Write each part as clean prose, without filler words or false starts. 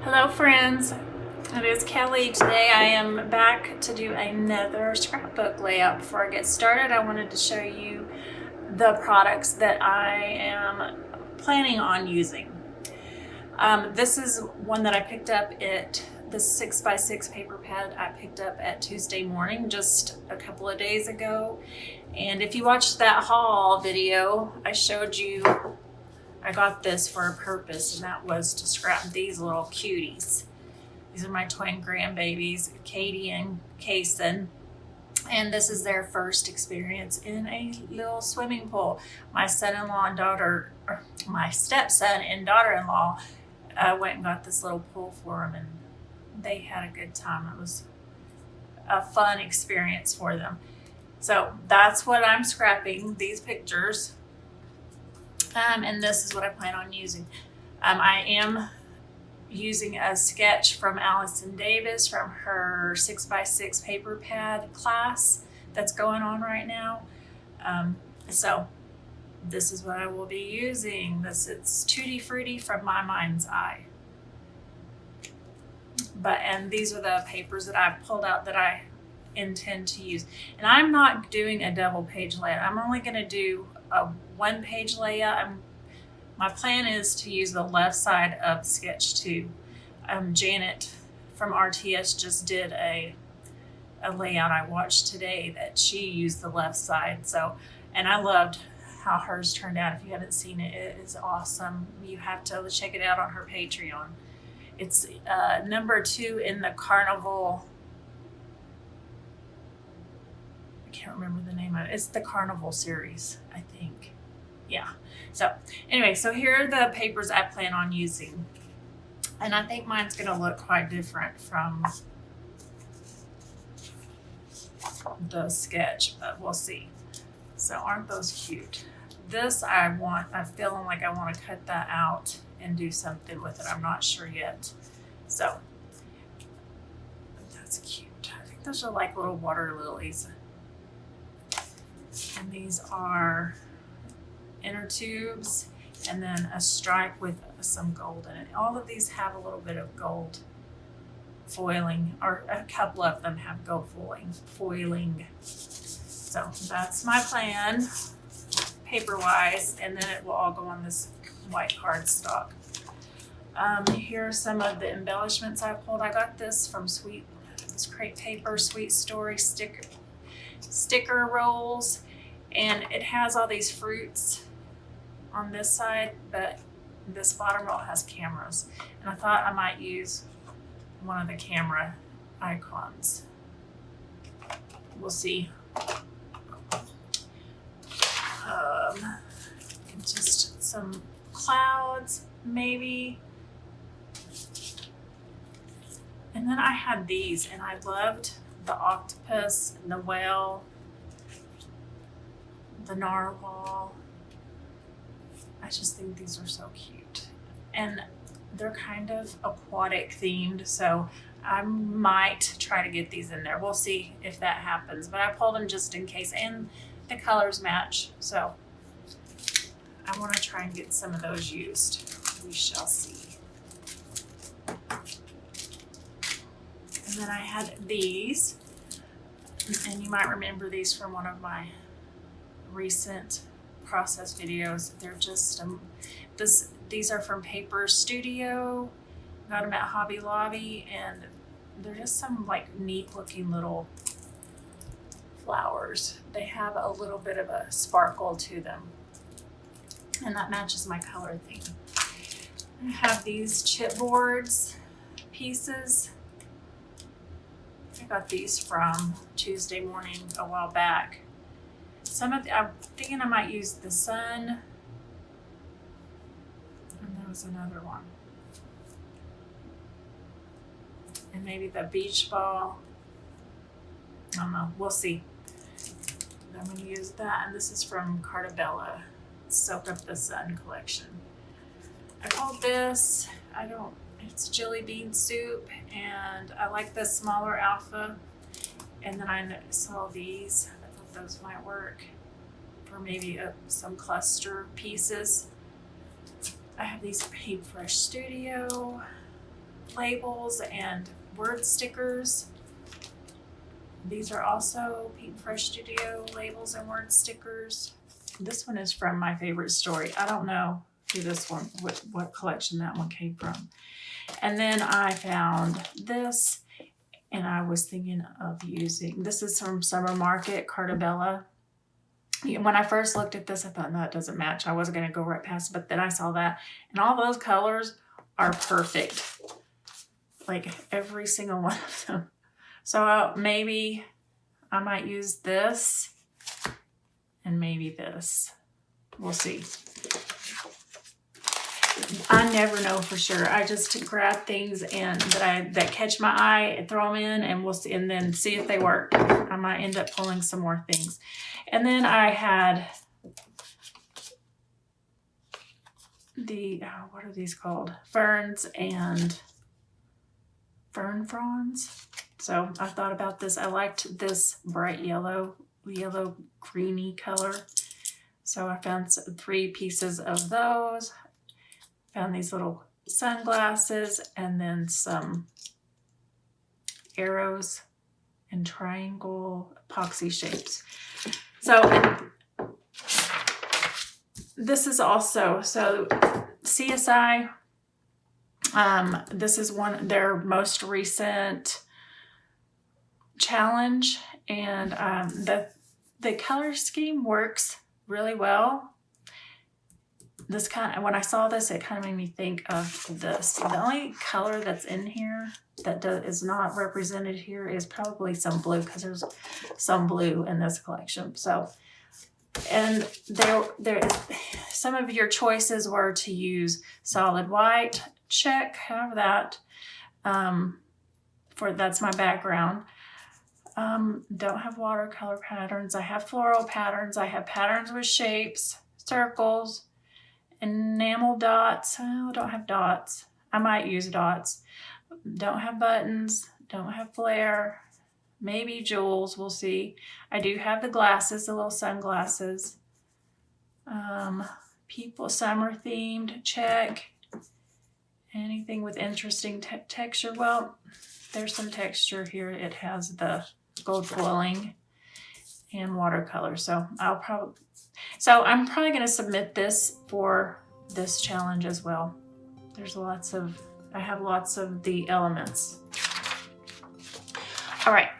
Hello friends, it is Kelly. Today I am back to do another scrapbook layout. Before I get started, I wanted to show you the products that I am planning on using. This is one that I picked up at the 6x6 paper pad I picked up at Tuesday morning just a couple of days ago. And if you watched that haul video, I showed you I got this for a purpose, and that was to scrap these little cuties. These are my twin grandbabies, Katie and Kaysen, and this is their first experience in a little swimming pool. My son-in-law and daughter, or my stepson and daughter-in-law went and got this little pool for them, and they had a good time. It was a fun experience for them. So that's what I'm scrapping, these pictures. And this is what I plan on using. I am using a sketch from Allison Davis from her 6x6 paper pad class that's going on right now. So this is what I will be using. It's Tutti Frutti from My Mind's Eye. And these are the papers that I've pulled out that I intend to use. And I'm not doing a double page layout. I'm only going to do a one-page layout. My plan is to use the left side of sketch 2. Janet from RTS just did a layout I watched today that she used the left side. And I loved how hers turned out. If you haven't seen it, it is awesome. You have to check it out on her Patreon. It's number 2 in the Carnival. I can't remember the name of it. It's the Carnival series, I think. Yeah. So anyway, so here are the papers I plan on using. And I think mine's going to look quite different from the sketch, but we'll see. So aren't those cute? This I'm feeling like I want to cut that out and do something with it. I'm not sure yet. So that's cute. I think those are like little water lilies. And these are inner tubes, and then a stripe with some gold in it. All of these have a little bit of gold foiling, or a couple of them have gold foiling. So that's my plan, paper-wise, and then it will all go on this white cardstock. Here are some of the embellishments I pulled. I got this from this Crate Paper Sweet Story sticker rolls. And it has all these fruits on this side, but this bottom roll has cameras. And I thought I might use one of the camera icons. We'll see. Just some clouds, maybe. And then I had these, and I loved the octopus and the whale, the narwhal. I just think these are so cute, and they're kind of aquatic themed, so I might try to get these in there. We'll see if that happens, but I pulled them just in case, and the colors match, so I want to try and get some of those used. We shall see. And then I had these, and you might remember these from one of my recent process videos. They're just these are from Paper Studio. Got them at Hobby Lobby, and they're just some like neat looking little flowers. They have a little bit of a sparkle to them, and that matches my color theme. I have these chipboards pieces. I got these from Tuesday morning a while back. I'm thinking I might use the sun, and there was another one, and maybe the beach ball. I don't know, we'll see. I'm going to use that, and this is from Cartabella, Soak Up the Sun collection. I called this, it's chili bean soup, and I like the smaller alpha, and then I saw these. Those might work for maybe some cluster pieces. I have these Paintbrush Studio labels and word stickers. These are also Pink Fresh Studio labels and word stickers. This one is from My Favorite Story. I don't know who this one, what collection that one came from. And then I found this, and I was thinking of using, this is from Summer Market, Cartabella. When I first looked at this, I thought, no, it doesn't match. I wasn't gonna go right past it, but then I saw that, and all those colors are perfect. Like every single one of them. So maybe I might use this and maybe this. We'll see. I never know for sure. I just grab things and that catch my eye and throw them in, and we'll see, and then see if they work. I might end up pulling some more things. And then I had the, what are these called? Ferns and fern fronds. So I thought about this. I liked this bright yellow greeny color. So I found 3 pieces of those. Found these little sunglasses and then some arrows and triangle epoxy shapes. So this is also, so CSI, this is their most recent challenge, and the color scheme works really well. This when I saw this, it kind of made me think of this. The only color that's in here that is not represented here is probably some blue, because there's some blue in this collection. So, and there some of your choices were to use solid white, check, have that. That's my background. Don't have watercolor patterns. I have floral patterns. I have patterns with shapes, circles, enamel dots. Oh, don't have dots. I might use dots. Don't have buttons. Don't have flare. Maybe jewels. We'll see. I do have the glasses, the little sunglasses. People summer themed. Check. Anything with interesting texture? Well, there's some texture here. It has the gold foiling and watercolor. So I'm probably going to submit this for this challenge as well. I have lots of the elements. All right.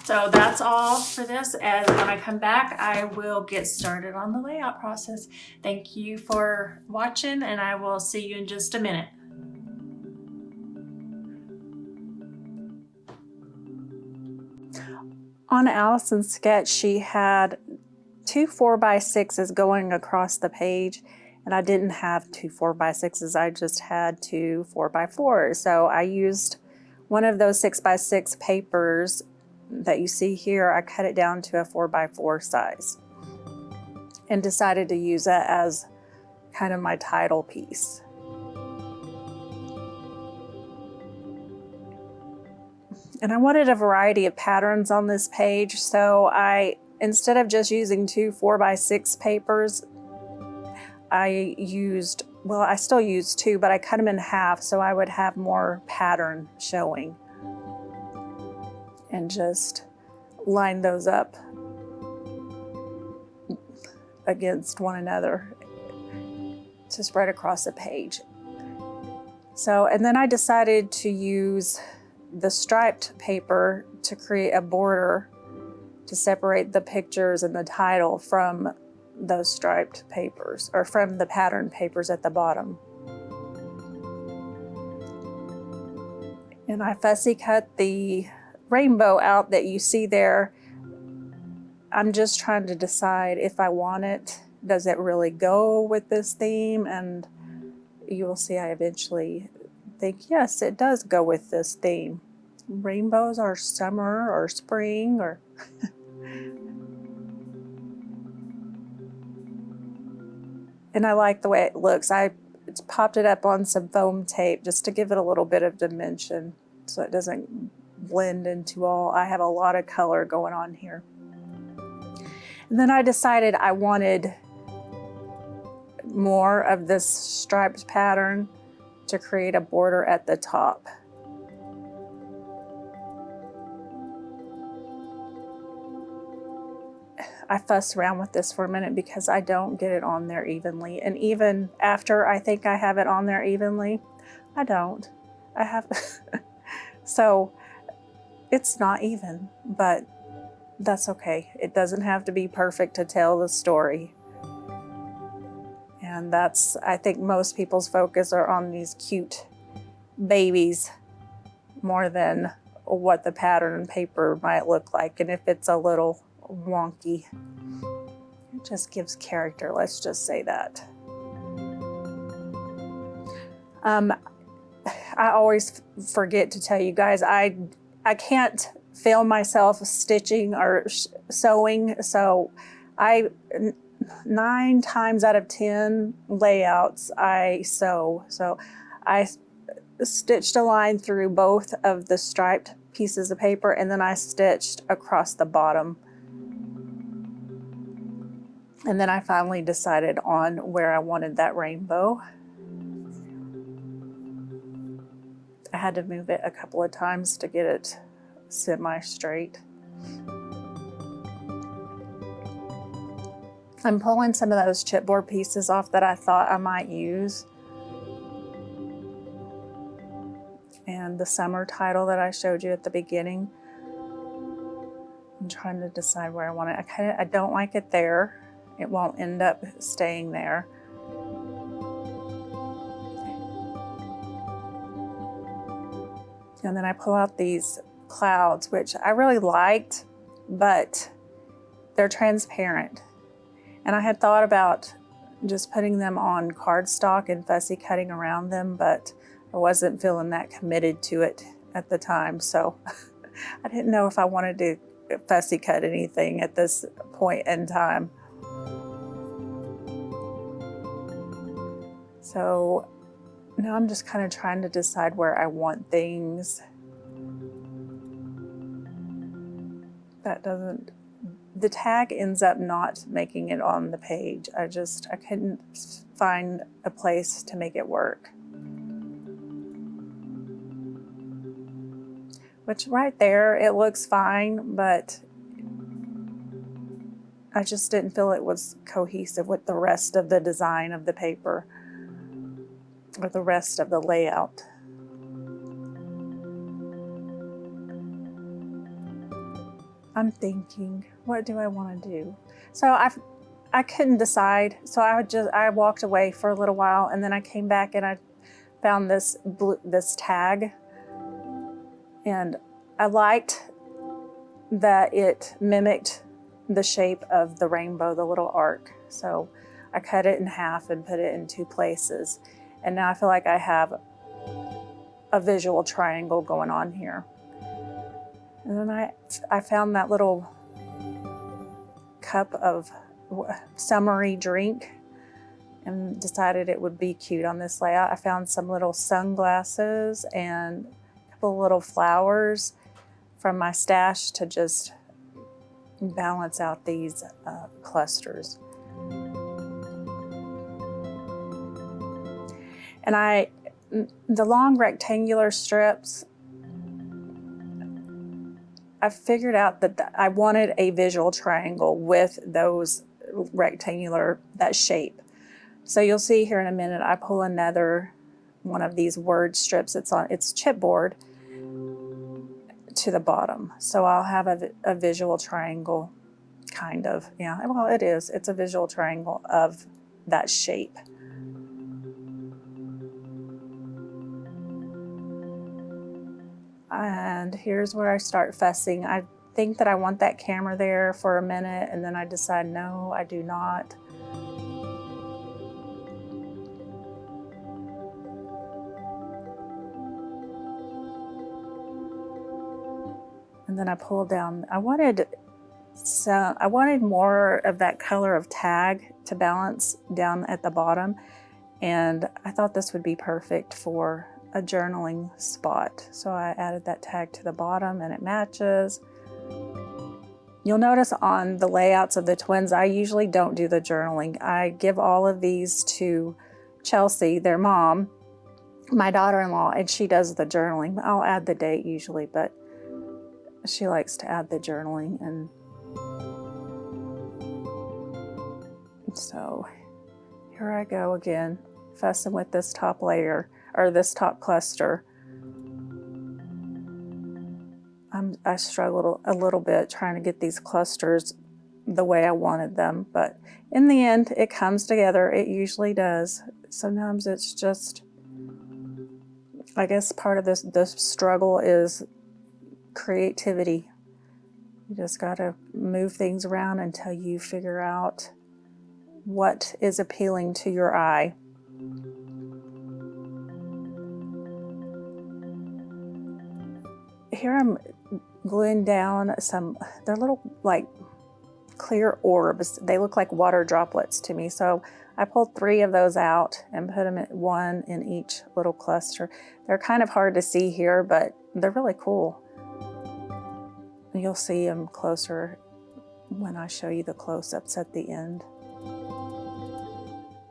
So that's all for this. And when I come back, I will get started on the layout process. Thank you for watching, and I will see you in just a minute. On Allison's sketch, she had 2 4x6s going across the page, and I didn't have 2 4x6s. I just had 2 4x4s. So I used one of those 6x6 papers that you see here. I cut it down to a 4x4 size and decided to use it as kind of my title piece. And I wanted a variety of patterns on this page, so instead of just using 2 4x6 papers, I still used 2, but I cut them in half so I would have more pattern showing. And just line those up against one another to spread across the page. So, and then I decided to use the striped paper to create a border to separate the pictures and the title from those striped papers, or from the pattern papers at the bottom. And I fussy cut the rainbow out that you see there. I'm just trying to decide if I want it. Does it really go with this theme? And you will see I eventually think, yes, it does go with this theme. Rainbows are summer or spring or and I like the way it looks. I popped it up on some foam tape just to give it a little bit of dimension so it doesn't blend into all. I have a lot of color going on here. And then I decided I wanted more of this striped pattern to create a border at the top. I fussed around with this for a minute because I don't get it on there evenly. And even after I think I have it on there evenly, I don't. I have, so it's not even, but that's okay. It doesn't have to be perfect to tell the story. And that's, I think most people's focus are on these cute babies more than what the pattern paper might look like. And if it's a little wonky, it just gives character, let's just say that. I always forget to tell you guys, I can't film myself stitching or sewing, so 9 times out of 10 layouts I sew. So I stitched a line through both of the striped pieces of paper, and then I stitched across the bottom. And then I finally decided on where I wanted that rainbow. I had to move it a couple of times to get it semi-straight. I'm pulling some of those chipboard pieces off that I thought I might use. And the summer title that I showed you at the beginning, I'm trying to decide where I want it. I don't like it there. It won't end up staying there. And then I pull out these clouds, which I really liked, but they're transparent. And I had thought about just putting them on cardstock and fussy cutting around them, but I wasn't feeling that committed to it at the time. So I didn't know if I wanted to fussy cut anything at this point in time. So now I'm just kind of trying to decide where I want things. That doesn't, the tag ends up not making it on the page. I couldn't find a place to make it work. Which right there, it looks fine, but I just didn't feel it was cohesive with the rest of the design of the paper, or the rest of the layout. I'm thinking, what do I want to do? So I couldn't decide. So I walked away for a little while, and then I came back and I found this tag, and I liked that it mimicked the shape of the rainbow, the little arc. So I cut it in half and put it in 2 places. And now I feel like I have a visual triangle going on here. And then I found that little cup of summery drink and decided it would be cute on this layout. I found some little sunglasses and a couple little flowers from my stash to just balance out these clusters. And the long rectangular strips, I figured out that I wanted a visual triangle with those rectangular, that shape. So you'll see here in a minute, I pull another one of these word strips. It's chipboard to the bottom. So I'll have a visual triangle, kind of. Yeah, well, it is. It's a visual triangle of that shape. And here's where I start fussing. I think that I want that camera there for a minute, and then I decide, no, I do not. And then I pull down. I wanted more of that color of tag to balance down at the bottom, and I thought this would be perfect for a journaling spot. So I added that tag to the bottom, and it matches. You'll notice on the layouts of the twins, I usually don't do the journaling. I give all of these to Chelsea, their mom, my daughter-in-law, and she does the journaling. I'll add the date usually, but she likes to add the journaling. And so here I go again, fussing with this top layer, or this top cluster. I struggled a little bit trying to get these clusters the way I wanted them, but in the end it comes together. It usually does. Sometimes it's just, I guess part of this struggle is creativity. You just got to move things around until you figure out what is appealing to your eye. Here I'm gluing down some, they're little like clear orbs. They look like water droplets to me. So I pulled 3 of those out and put them at 1 in each little cluster. They're kind of hard to see here, but they're really cool. You'll see them closer when I show you the close-ups at the end.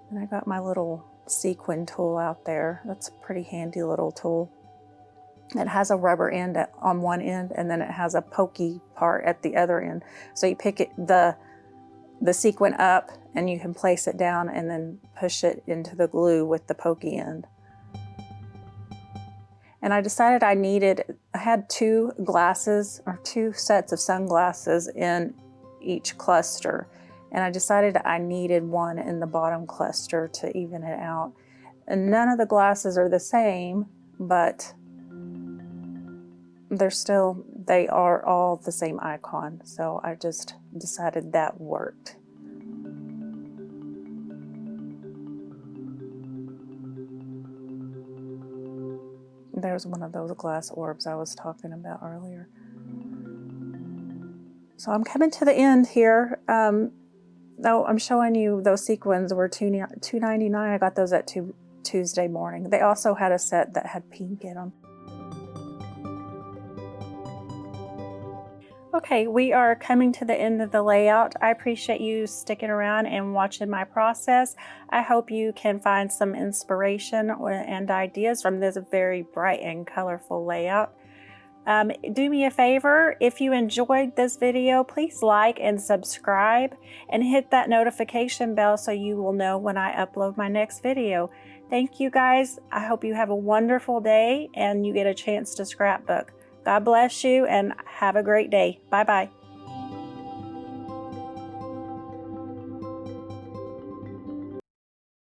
And I got my little sequin tool out there. That's a pretty handy little tool. It has a rubber end on one end, and then it has a pokey part at the other end. So you pick the sequin up and you can place it down and then push it into the glue with the pokey end. And I decided I had 2 glasses, or 2 sets of sunglasses in each cluster. And I decided I needed 1 in the bottom cluster to even it out. And none of the glasses are the same, but they are all the same icon. So I just decided that worked. There's one of those glass orbs I was talking about earlier. So I'm coming to the end here. Though I'm showing you those sequins were $2.99. I got those at Tuesday morning. They also had a set that had pink in them. Okay, we are coming to the end of the layout. I appreciate you sticking around and watching my process. I hope you can find some inspiration and ideas from this very bright and colorful layout. Do me a favor, if you enjoyed this video, please like and subscribe and hit that notification bell so you will know when I upload my next video. Thank you guys. I hope you have a wonderful day and you get a chance to scrapbook. God bless you and have a great day. Bye-bye.